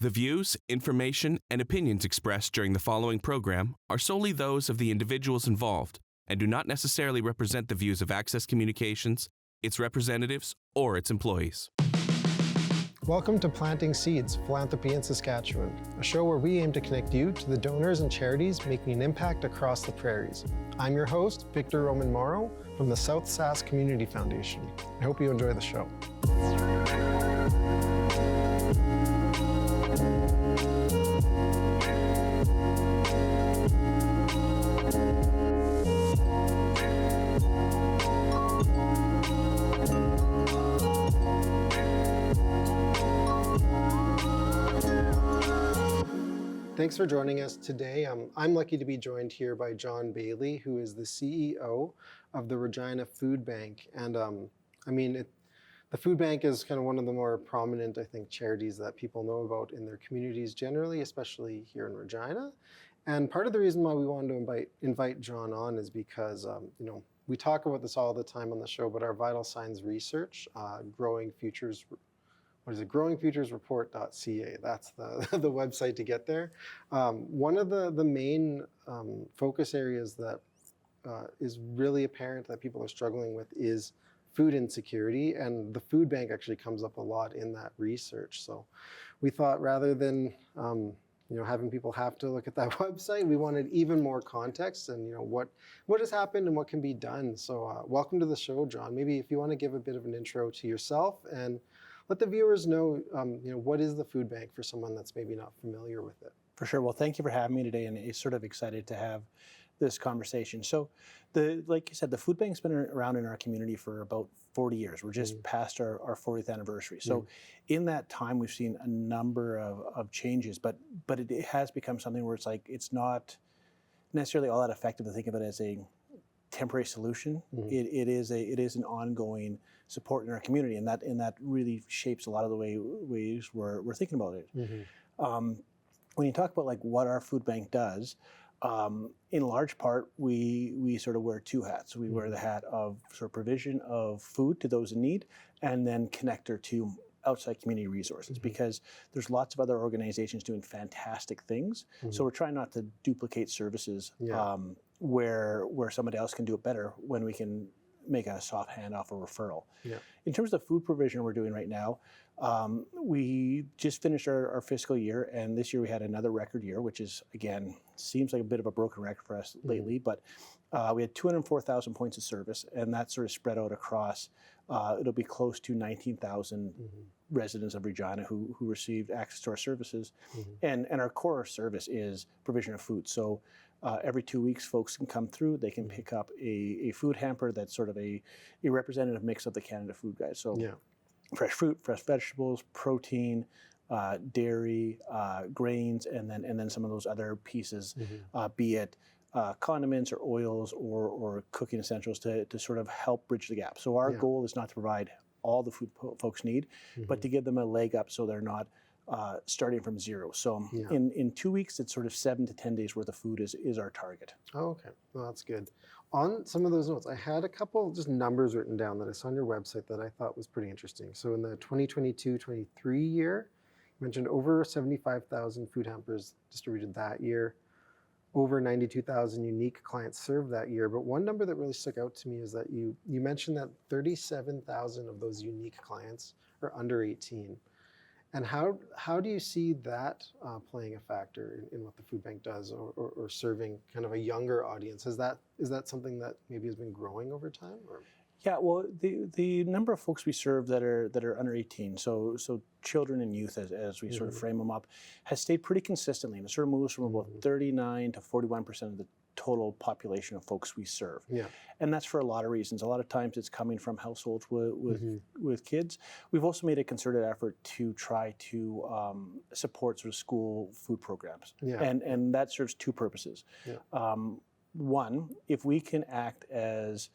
The views, information, and opinions expressed during the following program are solely those of the individuals involved and do not necessarily represent the views of Access Communications, its representatives, or its employees. Welcome to Planting Seeds, Philanthropy in Saskatchewan, a show where we aim to connect you to the donors and charities making an impact across the prairies. I'm your host, Victor Roman Morrow, from the South Sask Community Foundation. I hope you enjoy the show. Thanks for joining us today. I'm lucky to be joined here by John Bailey, who is the CEO of the Regina Food Bank. And the food bank is kind of one of the more prominent, I think, charities that people know about in their communities generally, especially here in Regina. And part of the reason why we wanted to invite John on is because, we talk about this all the time on the show, but our vital signs research, growingfuturesreport.ca. That's the website to get there. One of the main focus areas that is really apparent that people are struggling with is food insecurity, and the food bank actually comes up a lot in that research. So we thought rather than having people have to look at that website, we wanted even more context and what has happened and what can be done. So welcome to the show, John. Maybe if you want to give a bit of an intro to yourself and let the viewers know, what is the food bank for someone that's maybe not familiar with it. For sure. Well, thank you for having me today, and it's sort of excited to have this conversation. So, like you said, the food bank's been around in our community for about 40 years. We're just past our 40th anniversary. So, in that time, we've seen a number of changes, but it has become something where it's not necessarily all that effective to think of it as a temporary solution. It is an ongoing support in our community, and that really shapes a lot of the ways we're thinking about it. When you talk about what our food bank does, in large part we sort of wear two hats. We wear the hat of sort of provision of food to those in need, and then connector to outside community resources, because there's lots of other organizations doing fantastic things. So we're trying not to duplicate services where somebody else can do it better when we can make a soft handoff or referral. In terms of the food provision we're doing right now, we just finished our fiscal year, and this year we had another record year, which is, again, seems like a bit of a broken record for us lately, but we had 204,000 points of service, and that's sort of spread out across, it'll be close to 19,000 residents of Regina who received access to our services. And our core service is provision of food. So every 2 weeks, folks can come through. They can pick up a food hamper that's sort of a representative mix of the Canada Food Guide. So fresh fruit, fresh vegetables, protein, dairy, grains, and then some of those other pieces, be it condiments or oils or cooking essentials to sort of help bridge the gap. So our goal is not to provide all the food folks need, but to give them a leg up so they're not starting from zero. So in 2 weeks, it's sort of 7 to 10 days worth of food is our target. Oh, okay. Well, that's good. On some of those notes, I had a couple just numbers written down that I saw on your website that I thought was pretty interesting. So in the 2022-23 year, you mentioned over 75,000 food hampers distributed that year, over 92,000 unique clients served that year. But one number that really stuck out to me is that you mentioned that 37,000 of those unique clients are under 18. And how do you see that playing a factor in what the food bank does, or serving kind of a younger audience? Is that something that maybe has been growing over time? Or? Yeah, well, the number of folks we serve that are under 18, so children and youth, as we sort of frame them up, has stayed pretty consistently, and it sort of moves from about 39 to 41% of the total population of folks we serve. And that's for a lot of reasons. A lot of times it's coming from households with kids. We've also made a concerted effort to try to support sort of school food programs. And that serves two purposes. One, if we can act as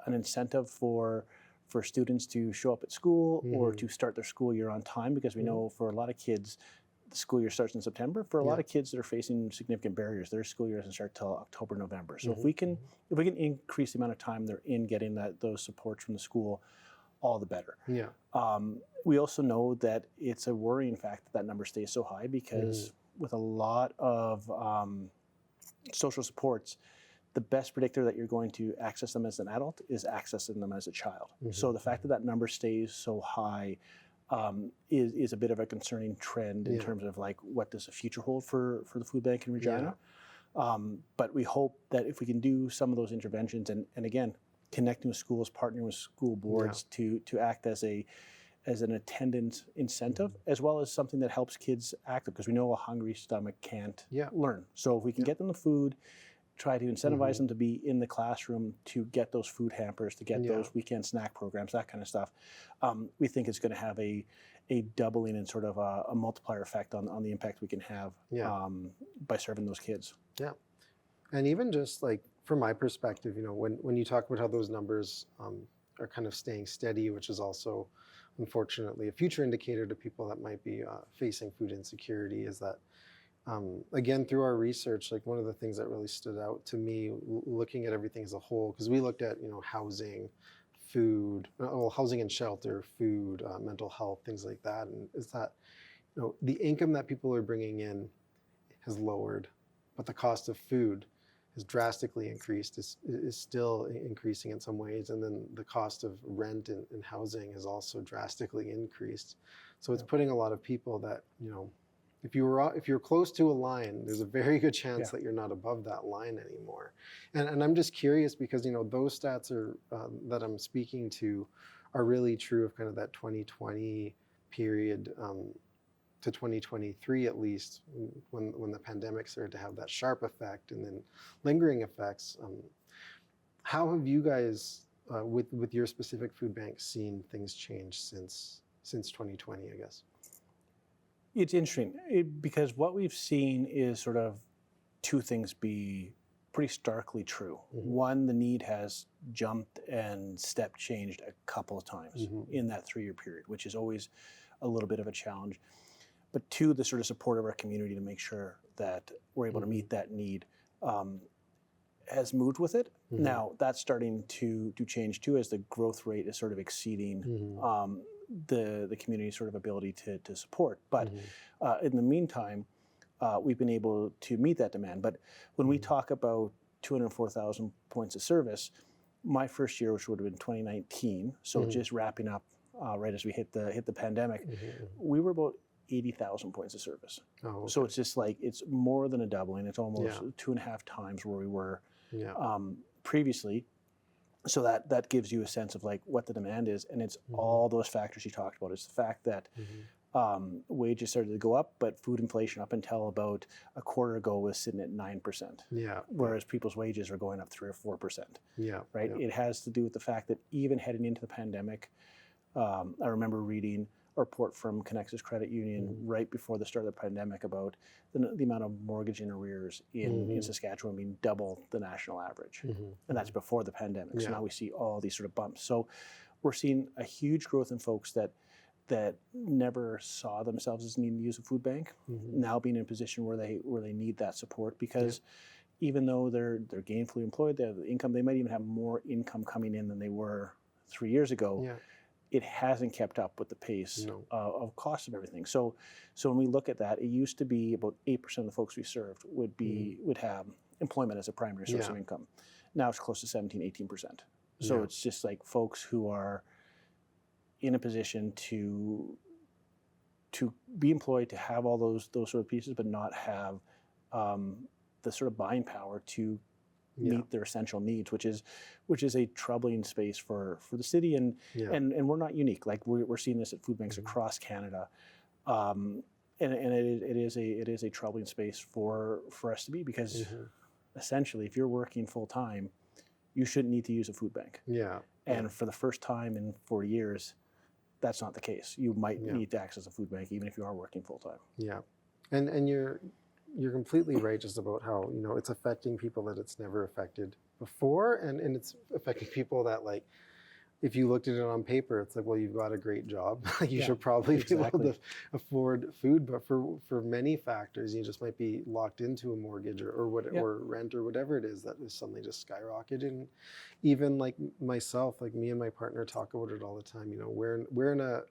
an incentive for students to show up at school or to start their school year on time, because we know for a lot of kids, the school year starts in September. For a lot of kids that are facing significant barriers, their school year doesn't start till October, November. So if we can increase the amount of time they're in getting those supports from the school, all the better. Yeah. We also know that it's a worrying fact that that number stays so high because with a lot of social supports, the best predictor that you're going to access them as an adult is accessing them as a child. So the fact that that number stays so high is a bit of a concerning trend in terms of like what does the future hold for the food bank in Regina. But we hope that if we can do some of those interventions and again, connecting with schools, partnering with school boards to act as an attendance incentive, as well as something that helps kids active, because we know a hungry stomach can't learn. So if we can get them the food, try to incentivize them to be in the classroom, to get those food hampers, to get those weekend snack programs, that kind of stuff, we think it's going to have a doubling and sort of a multiplier effect on the impact we can have by serving those kids. Yeah. And even just like from my perspective, when you talk about how those numbers are kind of staying steady, which is also unfortunately a future indicator to people that might be facing food insecurity, is that again, through our research, like one of the things that really stood out to me, looking at everything as a whole, because we looked at, housing, food, housing and shelter, food, mental health, things like that, and is that, the income that people are bringing in has lowered, but the cost of food has drastically increased, is still increasing in some ways, and then the cost of rent and housing has also drastically increased. So it's putting a lot of people that, if you're close to a line, there's a very good chance that you're not above that line anymore. And I'm just curious because, those stats are that I'm speaking to are really true of kind of that 2020 period to 2023 at least, when the pandemic started to have that sharp effect and then lingering effects. How have you guys, with your specific food bank, seen things change since 2020, I guess? It's interesting because what we've seen is sort of two things be pretty starkly true. One, the need has jumped and step changed a couple of times in that 3-year period, which is always a little bit of a challenge. But two, the sort of support of our community to make sure that we're able to meet that need has moved with it. Now that's starting to change too, as the growth rate is sort of exceeding the community's sort of ability to support. But in the meantime, we've been able to meet that demand. But when we talk about 204,000 points of service, my first year, which would have been 2019, so just wrapping up right as we hit the pandemic, we were about 80,000 points of service. So it's just like, it's more than a doubling. It's almost 2.5 times where we were previously. So that gives you a sense of like what the demand is, and it's all those factors you talked about. It's the fact that wages started to go up, but food inflation up until about a quarter ago was sitting at 9%. Whereas people's wages are going up 3 or 4%. Right. It has to do with the fact that even heading into the pandemic, I remember reading a report from Connexus Credit Union right before the start of the pandemic about the amount of mortgage in arrears in Saskatchewan being double the national average. And that's before the pandemic. So now we see all these sort of bumps. So we're seeing a huge growth in folks that never saw themselves as needing to use a food bank, now being in a position where they need that support, because even though they're gainfully employed, they have the income, they might even have more income coming in than they were 3 years ago. It hasn't kept up with the pace of cost of everything. So when we look at that, it used to be about 8% of the folks we served would have employment as a primary source of income. Now it's close to 17-18%. So it's just like folks who are in a position to be employed, to have all those sort of pieces, but not have the sort of buying power to meet their essential needs, which is a troubling space for the city, and we're not unique. Like we're seeing this at food banks across Canada, and it is a troubling space for us to be, because essentially, if you're working full time, you shouldn't need to use a food bank. And for the first time in 40 years, that's not the case. You might need to access a food bank even if you are working full time. And you're completely right just about how, it's affecting people that it's never affected before, and it's affecting people that like if you looked at it on paper, it's like, well, you've got a great job. You Yeah, should probably be able exactly. to afford food. But for many factors, you just might be locked into a mortgage or what Yeah. or rent or whatever it is that is suddenly just skyrocketed. And even like myself, like me and my partner talk about it all the time. You know, we're in a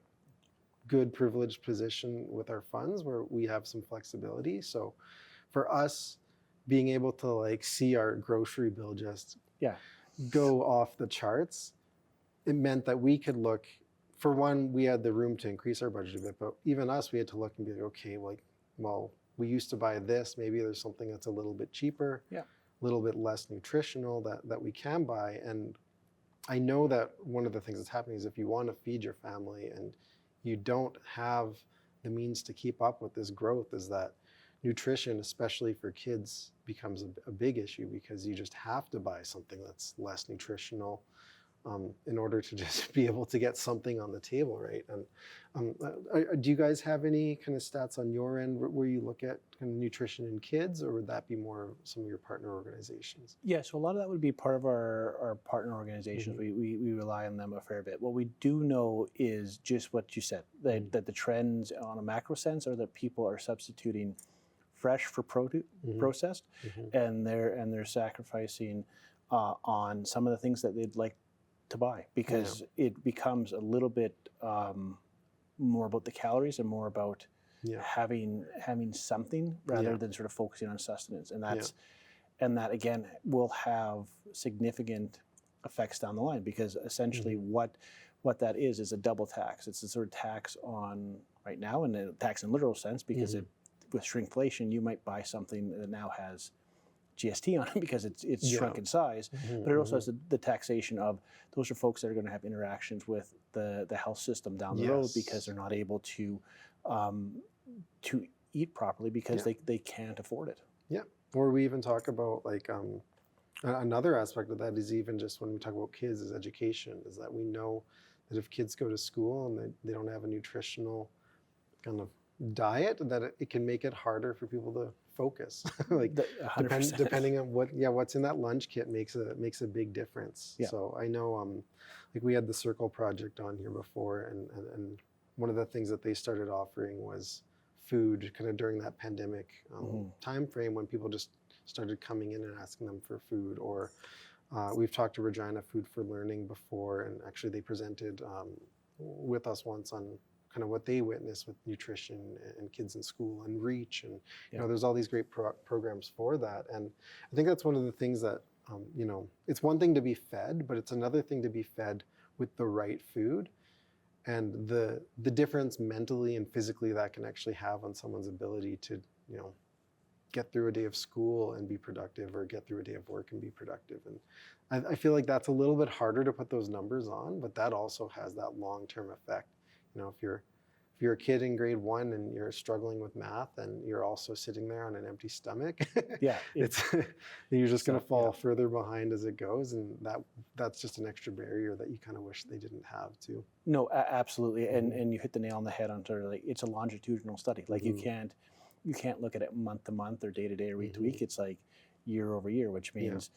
good privileged position with our funds where we have some flexibility. So for us, being able to like see our grocery bill just Yeah. go off the charts, it meant that we could look, for one, we had the room to increase our budget a bit, but even us, we had to look and be like, okay, like, well, we used to buy this, maybe there's something that's a little bit cheaper, Yeah. a little bit less nutritional that we can buy. And I know that one of the things that's happening is if you want to feed your family and you don't have the means to keep up with this growth, is that nutrition, especially for kids, becomes a big issue because you just have to buy something that's less nutritional in order to just be able to get something on the table, right? And do you guys have any kind of stats on your end where you look at kind of nutrition in kids, or would that be more some of your partner organizations? Yeah, so a lot of that would be part of our partner organizations. We rely on them a fair bit. What we do know is just what you said, that the trends on a macro sense are that people are substituting fresh for processed, and they're sacrificing on some of the things that they'd like to buy because it becomes a little bit more about the calories and more about having something rather than sort of focusing on sustenance, and that again will have significant effects down the line because essentially what that is a double tax. It's a sort of tax on right now, and a tax in literal sense because with shrinkflation you might buy something that now has GST on it because it's shrunk in size, but it also has the taxation of those are folks that are going to have interactions with the health system down the road because they're not able to eat properly because they can't afford it. Yeah, or we even talk about like another aspect of that is even just when we talk about kids is education, is that we know that if kids go to school and they don't have a nutritional kind of diet, that it can make it harder for people to focus. Like depending on what's in that lunch kit makes a big difference. So I know like we had the Circle project on here before, and one of the things that they started offering was food kind of during that pandemic time frame when people just started coming in and asking them for food. Or we've talked to Regina Food for Learning before, and actually they presented with us once on kind of what they witness with nutrition and kids in school and reach, and you know, there's all these great programs for that. And I think that's one of the things that you know, it's one thing to be fed, but it's another thing to be fed with the right food, and the difference mentally and physically that can actually have on someone's ability to, you know, get through a day of school and be productive, or get through a day of work and be productive. And I feel like that's a little bit harder to put those numbers on, but that also has that long-term effect. You know, if you're a kid in grade 1 and you're struggling with math and you're also sitting there on an empty stomach, you're just going to fall further behind as it goes, and that's just an extra barrier that you kind of wish they didn't have too. No, absolutely, and you hit the nail on the head on sort of like it's a longitudinal study. Like you can't look at it month to month or day to day or week to week. It's like year over year, which means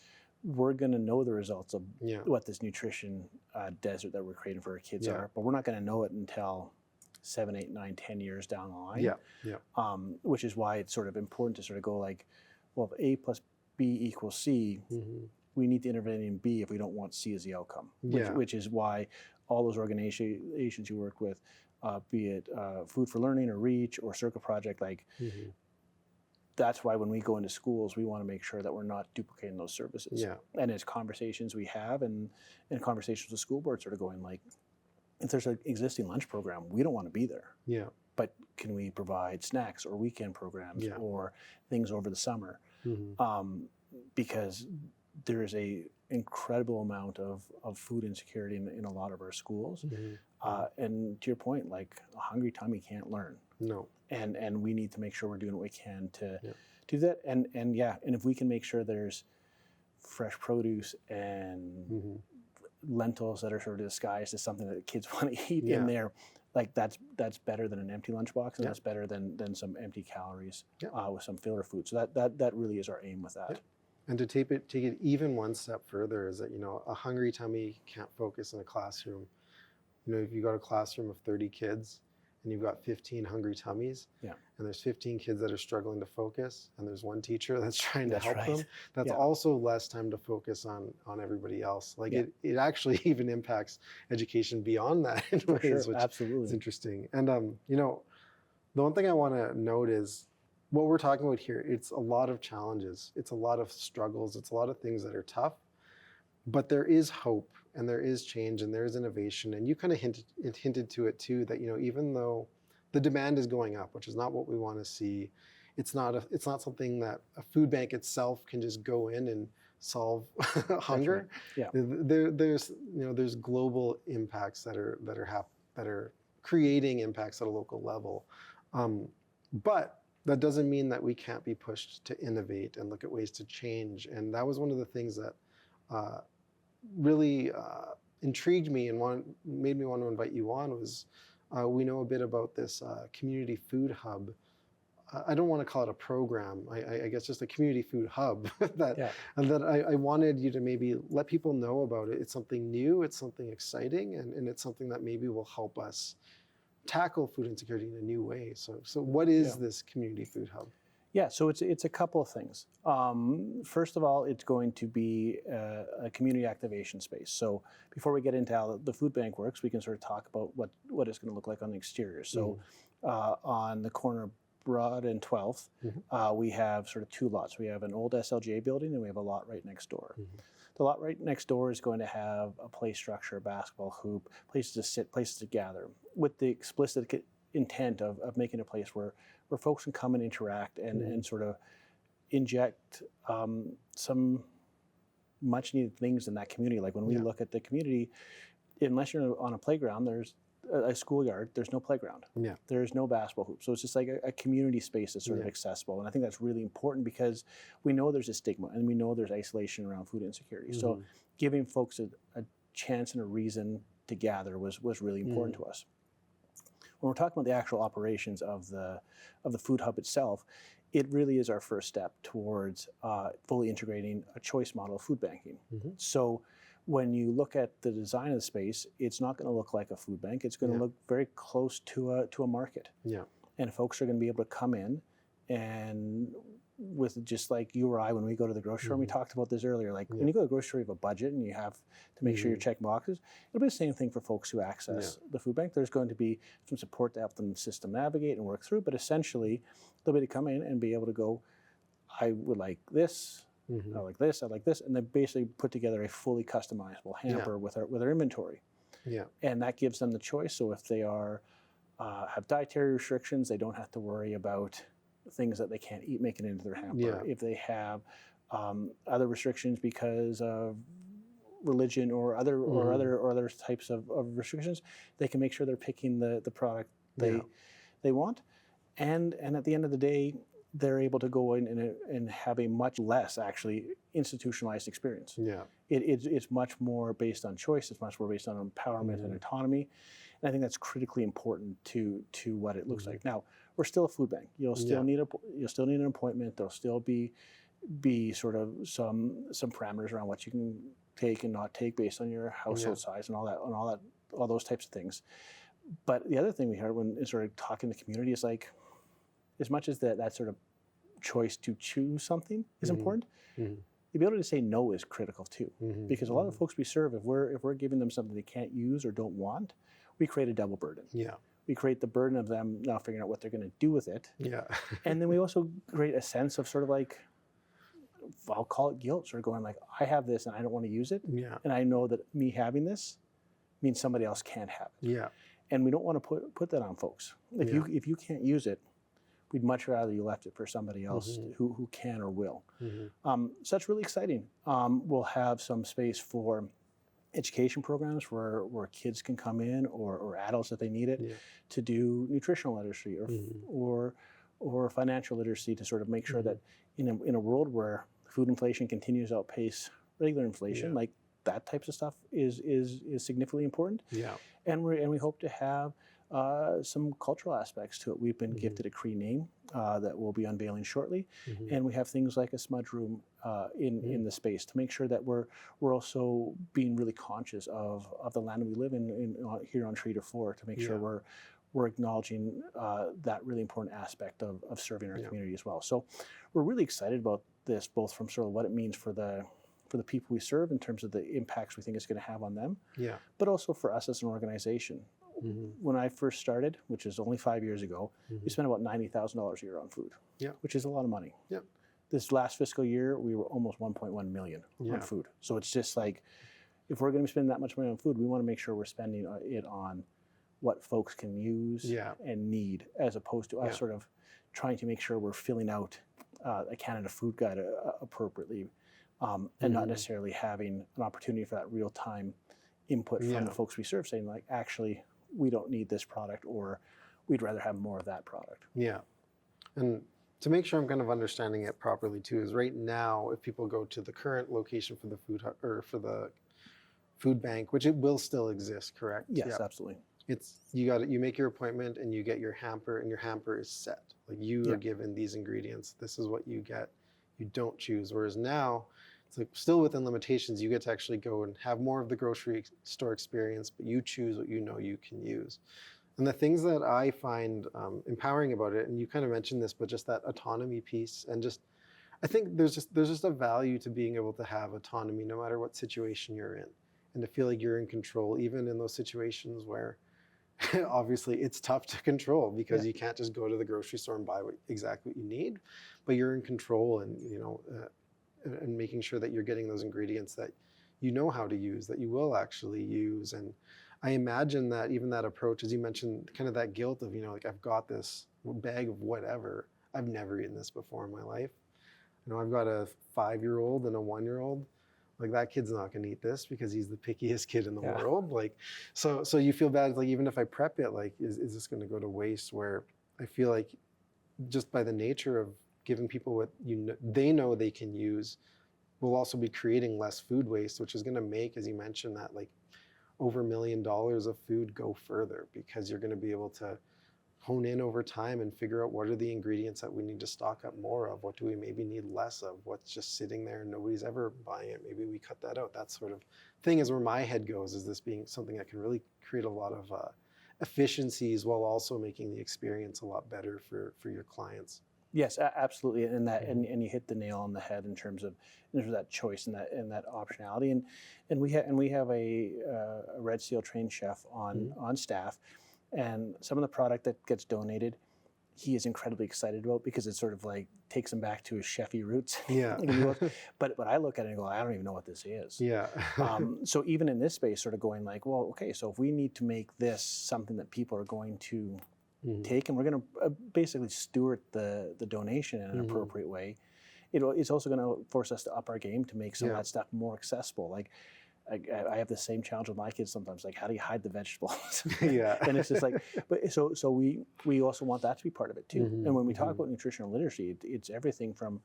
we're going to know the results of what this nutrition desert that we're creating for our kids are, but we're not going to know it until 7, 8, 9, 10 years down the line. Which is why it's sort of important to sort of go like, well, if A plus B equals C, we need to intervene in B if we don't want C as the outcome. Which is why all those organizations you work with, be it Food for Learning or Reach or Circle Project, like that's why when we go into schools, we want to make sure that we're not duplicating those services. And as conversations we have and conversations with school boards sort of going like, if there's an existing lunch program, we don't want to be there. But can we provide snacks or weekend programs or things over the summer? Because there is a incredible amount of food insecurity in a lot of our schools. And to your point, like a hungry tummy can't learn. And we need to make sure we're doing what we can to do that. And if we can make sure there's fresh produce and lentils that are sort of disguised as something that the kids want to eat in there, like that's better than an empty lunchbox, and that's better than some empty calories with some filler food. So that really is our aim with that. And to take it even one step further is that, a hungry tummy can't focus in a classroom. If you've got a classroom of 30 kids and you've got 15 hungry tummies, Yeah. and there's 15 kids that are struggling to focus, and there's one teacher that's trying to That's help right. them, that's Yeah. also less time to focus on everybody else. Like Yeah. it actually even impacts education beyond that in ways, Sure, which absolutely. is interesting. And the one thing I want to note is what we're talking about here. It's a lot of challenges. It's a lot of struggles. It's a lot of things that are tough, but there is hope and there is change and there is innovation. And you kind of hinted to it too, that, even though the demand is going up, which is not what we want to see, it's not something that a food bank itself can just go in and solve hunger. Right. Yeah. There's global impacts that are creating impacts at a local level. But that doesn't mean that we can't be pushed to innovate and look at ways to change. And that was one of the things that really intrigued me and made me want to invite you on was we know a bit about this community food hub. I don't want to call it a program. I guess just a community food hub that I wanted you to maybe let people know about it. It's something new, it's something exciting, and it's something that maybe will help us tackle food insecurity in a new way. So what is this community food hub? Yeah, so it's a couple of things. First of all, it's going to be a community activation space. So before we get into how the food bank works, we can sort of talk about what it's going to look like on the exterior. So on the corner of Broad and 12th, we have sort of two lots. We have an old SLGA building and we have a lot right next door. The lot right next door is going to have a play structure, a basketball hoop, places to sit, places to gather, with the explicit intent of making a place where folks can come and interact and sort of inject some much needed things in that community. Like when we look at the community, unless you're on a playground, there's a schoolyard, there's no playground. Yeah. There's no basketball hoop. So it's just like a community space that's sort of accessible. And I think that's really important because we know there's a stigma and we know there's isolation around food insecurity. So giving folks a chance and a reason to gather was really important to us. When we're talking about the actual operations of the food hub itself, it really is our first step towards fully integrating a choice model of food banking. So when you look at the design of the space, it's not going to look like a food bank. It's going to look very close to a market. Yeah. And folks are going to be able to come in and with just like you or I, when we go to the grocery store, and we talked about this earlier, like when you go to the grocery store, you have a budget and you have to make sure you're checking boxes. It'll be the same thing for folks who access the food bank. There's going to be some support to help them system navigate and work through, but essentially they'll be able to come in and be able to go, I would like this, I like this, I like this, and they basically put together a fully customizable hamper with our inventory. Yeah. And that gives them the choice. So if they have dietary restrictions, they don't have to worry about things that they can't eat making it into their hamper. Yeah. If they have other restrictions because of religion or other types of restrictions, they can make sure they're picking the product they want. And at the end of the day, they're able to go in and have a much less actually institutionalized experience. Yeah. It's much more based on choice. It's much more based on empowerment and autonomy. And I think that's critically important to what it looks like. Now, we're still a food bank. You'll still need an appointment. There'll still be sort of some parameters around what you can take and not take based on your household size and all those types of things. But the other thing we heard when sort of talking to the community is like, as much as that sort of choice to choose something is important, the ability to say no is critical too. Because a lot of folks we serve, if we're giving them something they can't use or don't want, we create a double burden. Yeah. We create the burden of them now figuring out what they're going to do with it. Yeah. And then we also create a sense of sort of like, I'll call it guilt, sort of going like, I have this and I don't want to use it. Yeah. And I know that me having this means somebody else can't have it. Yeah. And we don't want to put that on folks. If you can't use it, we'd much rather you left it for somebody else who can or will. So that's really exciting. We'll have some space for education programs where kids can come in or adults if they need it to do nutritional literacy or financial literacy to sort of make sure that in a world where food inflation continues to outpace regular inflation, like that types of stuff is significantly important. Yeah. And we hope to have some cultural aspects to it. We've been gifted a Cree name that we'll be unveiling shortly, and we have things like a smudge room in the space to make sure that we're also being really conscious of the land we live in here on Treaty 4 to make sure we're acknowledging that really important aspect of serving our community as well. So we're really excited about this, both from sort of what it means for the people we serve in terms of the impacts we think it's going to have on them, but also for us as an organization. When I first started, which is only 5 years ago, we spent about $90,000 a year on food, which is a lot of money. This last fiscal year, we were almost 1.1 million on food. So it's just like, if we're going to be spending that much money on food, we want to make sure we're spending it on what folks can use and need, as opposed to us sort of trying to make sure we're filling out a Canada Food Guide appropriately, and not necessarily having an opportunity for that real-time input from the folks we serve, saying like, actually, we don't need this product, or we'd rather have more of that product. And to make sure I'm kind of understanding it properly too, is right now, if people go to the current location for the for the food bank, which it will still exist, correct? Yes, absolutely. It's you make your appointment and you get your hamper, and your hamper is set. Like, you are given these ingredients. This is what you get. You don't choose. Whereas now, it's like still within limitations. You get to actually go and have more of the grocery store experience, but you choose what you know you can use. And the things that I find empowering about it, and you kind of mentioned this, but just that autonomy piece, and just, I think there's just a value to being able to have autonomy no matter what situation you're in, and to feel like you're in control, even in those situations where obviously it's tough to control, because you can't just go to the grocery store and buy exactly what you need, but you're in control, and and making sure that you're getting those ingredients that you know how to use, that you will actually use. And I imagine that even that approach, as you mentioned, kind of that guilt of, like, I've got this bag of whatever, I've never eaten this before in my life. I've got a 5-year-old and a 1-year-old. Like, that kid's not going to eat this because he's the pickiest kid in the world. Like, so you feel bad, like, even if I prep it, like, is this going to go to waste? Where I feel like, just by the nature of giving people what they know they can use, we'll also be creating less food waste, which is going to make, as you mentioned, that like over $1 million of food go further, because you're going to be able to hone in over time and figure out what are the ingredients that we need to stock up more of, what do we maybe need less of, what's just sitting there and nobody's ever buying it, maybe we cut that out. That sort of thing is where my head goes, is this being something that can really create a lot of efficiencies, while also making the experience a lot better for your clients. Yes, absolutely, and you hit the nail on the head in terms of that choice and that optionality, and we have a Red Seal trained chef on staff, and some of the product that gets donated, he is incredibly excited about, because it sort of like takes him back to his chefy roots. But I look at it and go, I don't even know what this is. So even in this space, sort of going like, well, okay, so if we need to make this something that people are going to take, and we're going to basically steward the donation in an appropriate way, it's also going to force us to up our game to make some of that stuff more accessible. Like, I have the same challenge with my kids sometimes, like, how do you hide the vegetables? And it's just like, but so we also want that to be part of it too. And when we talk about nutritional literacy, it's everything from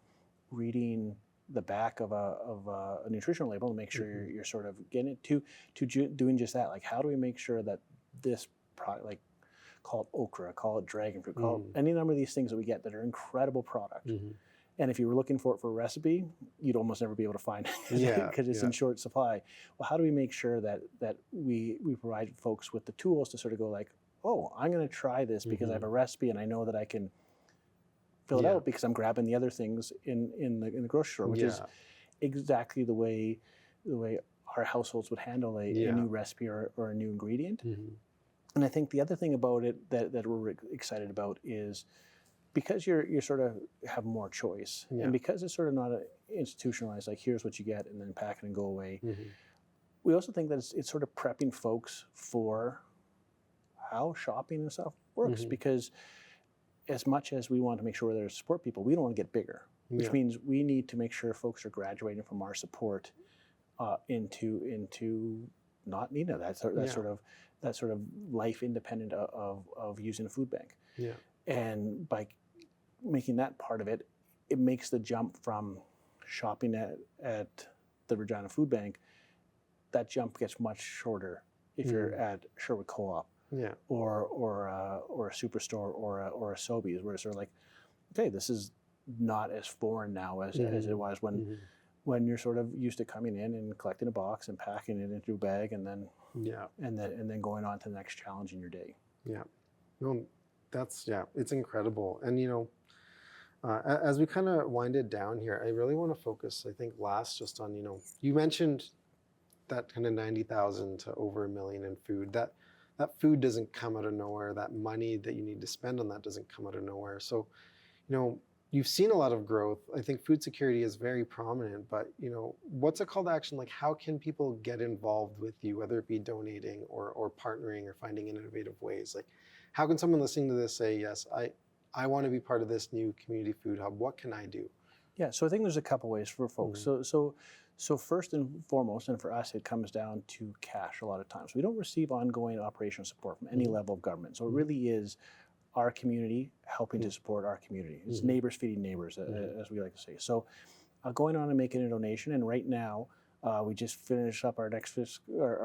reading the back of a nutritional label to make sure you're sort of getting it to doing just that. Like, how do we make sure that this product, like, call it okra, call it dragon fruit, call it any number of these things that we get that are incredible product. And if you were looking for it for a recipe, you'd almost never be able to find it because it's in short supply. Well, how do we make sure that we provide folks with the tools to sort of go like, oh, I'm going to try this because I have a recipe and I know that I can fill it out because I'm grabbing the other things in the grocery store, which is exactly the way our households would handle a new recipe or a new ingredient. And I think the other thing about it that we're excited about is, because you're sort of have more choice, and because it's sort of not institutionalized, like, here's what you get and then pack it and go away. We also think that it's sort of prepping folks for how shopping and stuff works, because as much as we want to make sure we're there to support people, we don't want to get bigger, which means we need to make sure folks are graduating from our support into not needing that sort of life independent of using a food bank. And by making that part of it, it makes the jump from shopping at the Regina Food Bank, that jump gets much shorter if you're at Sherwood Co-op Yeah. or a Superstore or a Sobeys, where it's sort of like, okay, this is not as foreign now as it was when you're sort of used to coming in and collecting a box and packing it into a bag and then going on to the next challenge in your day. Yeah. No, it's incredible. And as we kind of wind it down here, I really want to focus, I think, last just on, you mentioned that kind of 90,000 to over 1 million in food. That food doesn't come out of nowhere. That money that you need to spend on that doesn't come out of nowhere. So, you've seen a lot of growth. I think food security is very prominent, but what's a call to action? Like, how can people get involved with you, whether it be donating or partnering or finding innovative ways? Like, how can someone listening to this say, yes, I want to be part of this new community food hub? What can I do? Yeah, so I think there's a couple ways for folks. So first and foremost, and for us, it comes down to cash a lot of times. We don't receive ongoing operational support from any level of government. So it really is our community helping to support our community. It's neighbors feeding neighbors, as we like to say. So going on and making a donation, and right now, we just finished up our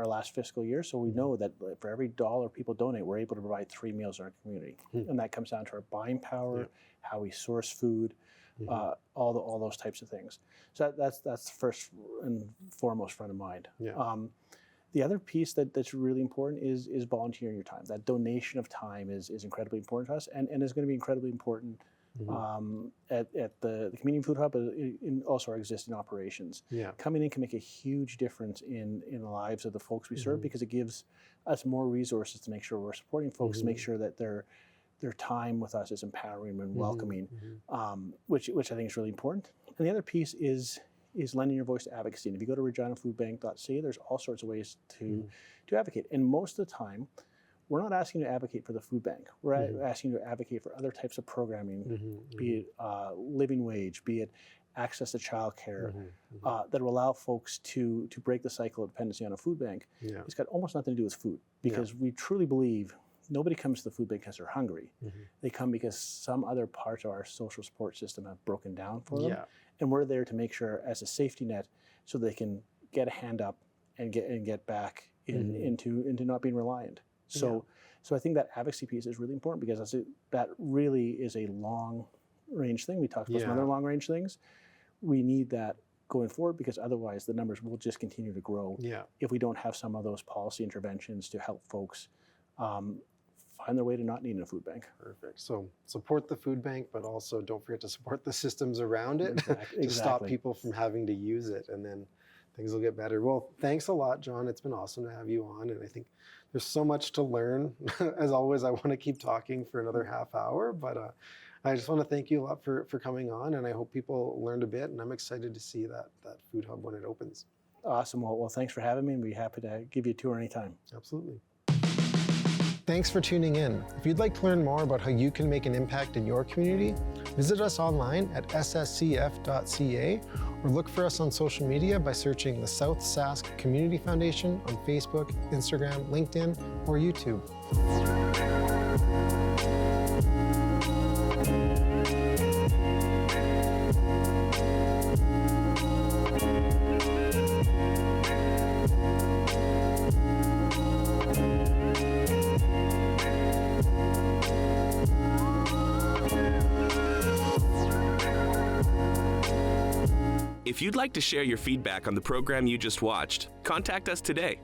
last fiscal year, so we know that for every $1 people donate, we're able to provide 3 meals in our community. And that comes down to our buying power, how we source food, all those types of things. So that's first and foremost front of mind. Yeah. The other piece that's really important is volunteering your time. That donation of time is incredibly important to us, and is going to be incredibly important at the Community Food Hub, in also our existing operations. Yeah. Coming in can make a huge difference in the lives of the folks we serve, because it gives us more resources to make sure we're supporting folks, to make sure that their time with us is empowering and welcoming, which I think is really important. And the other piece is lending your voice to advocacy. And if you go to reginafoodbank.ca, there's all sorts of ways to advocate. And most of the time, we're not asking you to advocate for the food bank. We're asking you to advocate for other types of programming, be it living wage, be it access to childcare, that will allow folks to break the cycle of dependency on a food bank. Yeah. It's got almost nothing to do with food, because we truly believe nobody comes to the food bank because they're hungry. They come because some other parts of our social support system have broken down for them. And we're there to make sure, as a safety net, so they can get a hand up and get back into not being reliant. So I think that advocacy piece is really important, because that really is a long range thing. We talked about some other long range things. We need that going forward, because otherwise the numbers will just continue to grow if we don't have some of those policy interventions to help folks find their way to not needing a food bank. Perfect. So support the food bank, but also don't forget to support the systems around it to stop people from having to use it, and then things will get better. Well, thanks a lot, John. It's been awesome to have you on, and I think there's so much to learn. As always, I want to keep talking for another half hour, but I just want to thank you a lot for coming on, and I hope people learned a bit, and I'm excited to see that food hub when it opens. Awesome. Well, thanks for having me, and we'd be happy to give you a tour anytime. Absolutely. Thanks for tuning in. If you'd like to learn more about how you can make an impact in your community, visit us online at sscf.ca, or look for us on social media by searching the South Sask Community Foundation on Facebook, Instagram, LinkedIn, or YouTube. If you'd like to share your feedback on the program you just watched, contact us today